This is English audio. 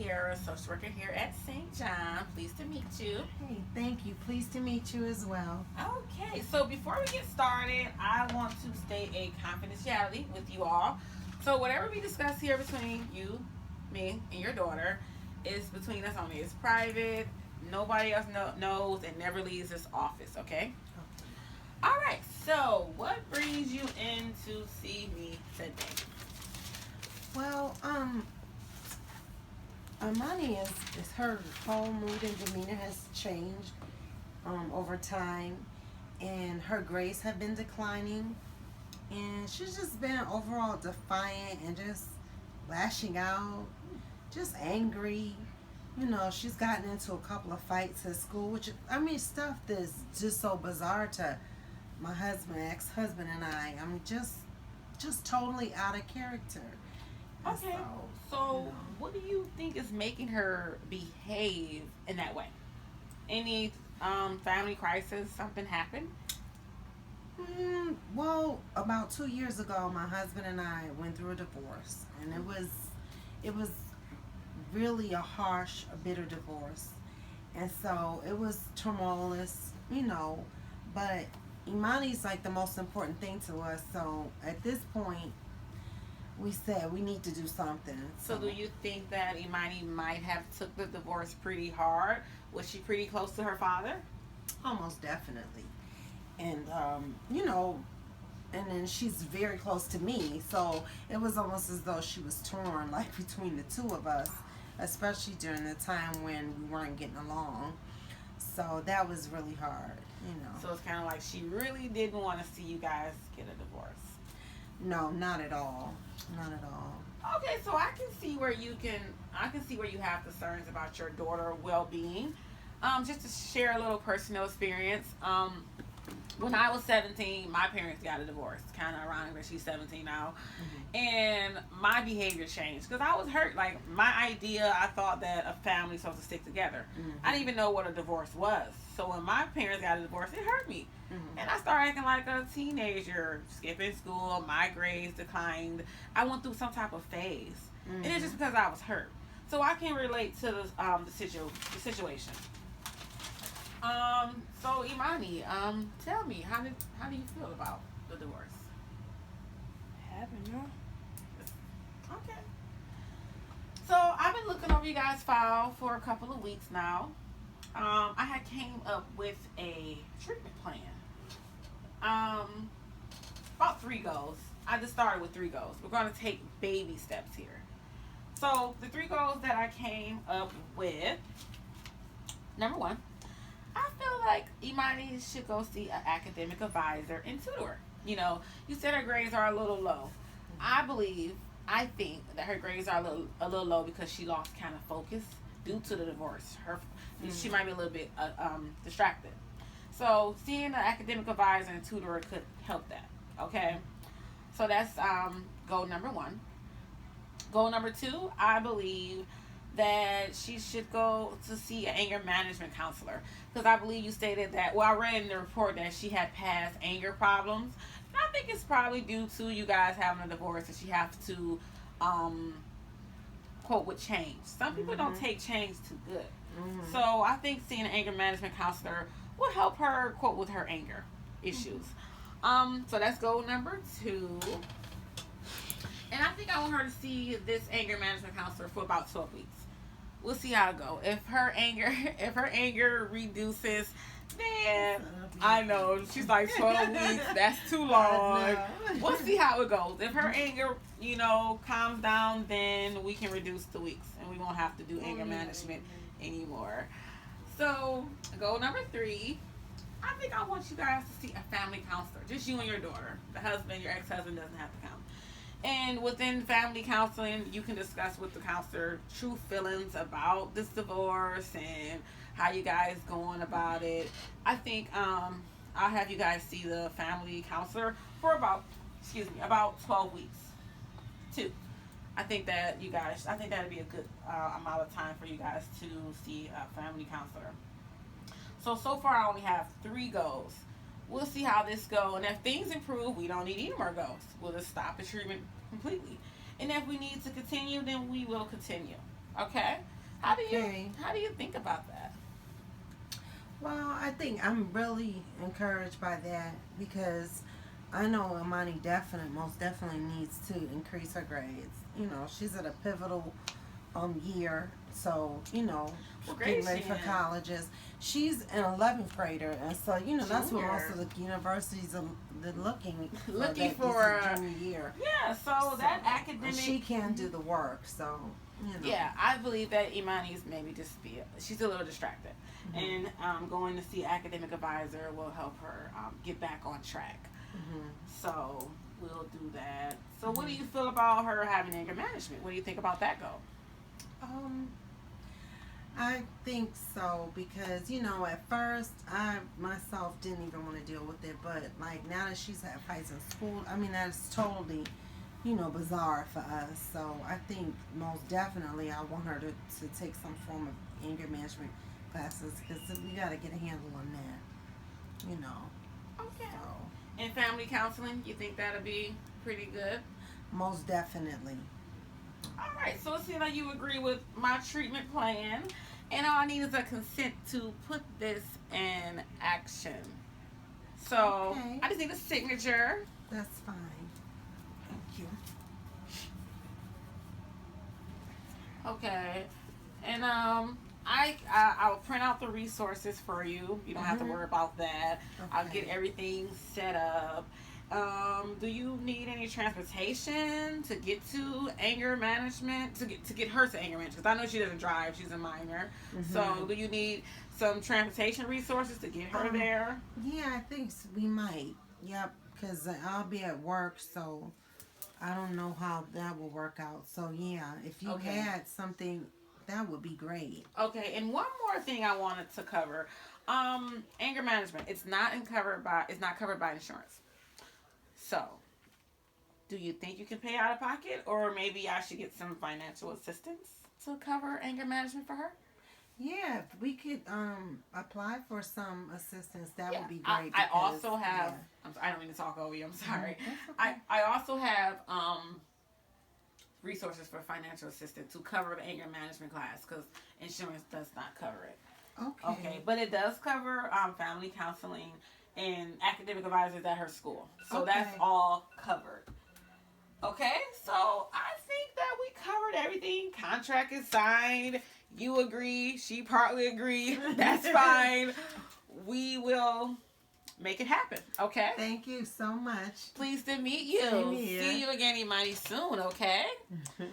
Kiera, social worker here at St. John. Pleased to meet you. Hey, thank you. Pleased to meet you as well. Okay, so before we get started, I want to state a confidentiality with you all. So, whatever we discuss here between you, me, and your daughter is between us only. It's private. Nobody else knows and never leaves this office, okay? All right, so what brings you in to see me today? Well, Amani is her whole mood and demeanor has changed over time, and her grades have been declining, and she's just been overall defiant and just lashing out, just angry. You know, she's gotten into a couple of fights at school, which I mean, stuff that's just so bizarre to my husband, ex-husband, and I. I'm just totally out of character. And Okay, so, so what do you think is making her behave in that way? Any family crisis? Something happened? well, about 2 years ago, my husband and I went through a divorce, and it was really a harsh, a bitter divorce, and so it was tumultuous, But Imani's like the most important thing to us. So at this point, we said we need to do something. So do you think that Imani might have took the divorce pretty hard? Was she pretty close to her father? Almost definitely, and and then she's very close to me, so it was almost as though she was torn, like between the two of us, especially during the time when we weren't getting along. So that was really hard. So it's kind of like she really didn't want to see you guys get a divorce. No, not at all. Not at all. Okay, so I can see where you have concerns about your daughter well-being. Just to share a little personal experience. When I was 17, my parents got a divorce. Kind of ironic that she's 17 now. And my behavior changed because I was hurt. Like, I thought that a family's supposed to stick together. I didn't even know what a divorce was. So when my parents got a divorce, it hurt me. And I started acting like a teenager, skipping school, my grades declined. I went through some type of phase. And it's just because I was hurt. So I can relate to the situation. So Imani, tell me, how do you feel about the divorce? Happened, yeah. Okay. So I've been looking over you guys' file for a couple of weeks now. I had came up with a treatment plan. About 3 goals. I just started with 3 goals. We're going to take baby steps here. So the 3 goals that I came up with. Number 1, I feel like Imani should go see an academic advisor and tutor. You said her grades are a little low. I think that her grades are a little low because she lost kind of focus due to the divorce. She might be a little bit distracted. So seeing an academic advisor and tutor could help that. Okay, so that's goal number 1. Goal number 2, I believe that she should go to see an anger management counselor because I believe you stated that. Well, I read in the report that she had past anger problems. And I think it's probably due to you guys having a divorce that she has to quote with change. Some people don't take change too good. So I think seeing an anger management counselor will help her quote with her anger issues. So that's goal number 2. And I think I want her to see this anger management counselor for about 12 weeks. We'll see how it goes. If her anger reduces, then I know she's like 12 weeks. That's too long. We'll see how it goes. If her anger, calms down, then we can reduce the weeks, and we won't have to do anger management anymore. So, goal number 3. I think I want you guys to see a family counselor. Just you and your daughter. The husband, your ex-husband doesn't have to count. And within family counseling, you can discuss with the counselor true feelings about this divorce and how you guys going about it. I think I'll have you guys see the family counselor for about 12 weeks. 2. I think that'd be a good amount of time for you guys to see a family counselor. So far I only have 3 goals. We'll see how this goes. And if things improve, we don't need any more goals. We'll just stop the treatment completely. And if we need to continue, then we will continue. Okay? How do Okay. you think about that? Well, I think I'm really encouraged by that because I know Imani most definitely needs to increase her grades. You know, she's at a pivotal year, so What grade getting is ready she for in? colleges. She's an 11th grader, and so that's what most Junior. of the universities are they're looking Looking that for, this is junior year. Yeah, so that And academic. she can do the work, so Yeah, I believe that Imani's maybe just she's a little distracted, Mhm. and going to see academic advisor will help her get back on track. Mhm. So we'll do that. So what do you feel about her having anger management? What do you think about that go? Um, I think so because at first I myself didn't even want to deal with it, but like now that she's had fights in school, I mean that's totally bizarre for us. So I think most definitely I want her to take some form of anger management classes because we got to get a handle on that. Okay. So And family counseling, you think that'll be pretty good? most definitely. All right. So it seems like you agree with my treatment plan, and all I need is a consent to put this in action. So Okay. I just need a signature. That's fine. Thank you. Okay. And I'll print out the resources for you. You don't have to Mhm. worry about that. I'll Okay. get everything set up. Do you need any transportation to get to anger management to get her to anger management? Because I know she doesn't drive; she's a minor. So, Mhm. do you need some transportation resources to get her there? Yeah, I think we might. Yep, because I'll be at work, so I don't know how that will work out. So yeah, if you Okay. had something, that would be great. Okay, and one more thing I wanted to cover: anger management. It's not covered by insurance. So, do you think you can pay out of pocket, or maybe I should get some financial assistance to cover anger management for her? Yeah, if we could apply for some assistance, that Yeah, would be I, great. I Because, also have. yeah. I don't mean to talk over you. I'm sorry. That's okay. I also have resources for financial assistance to cover the anger management class because insurance does not cover it. Okay. Okay, but it does cover family counseling and academic advisors at her school. So that's Okay. all covered. Okay, so I think that we covered everything. Contract is signed. You agree. She partly agreed. That's fine. We will make it happen. Okay? Thank you so much. Pleased to meet you. Same here. See you again, Imani, soon, okay? All right.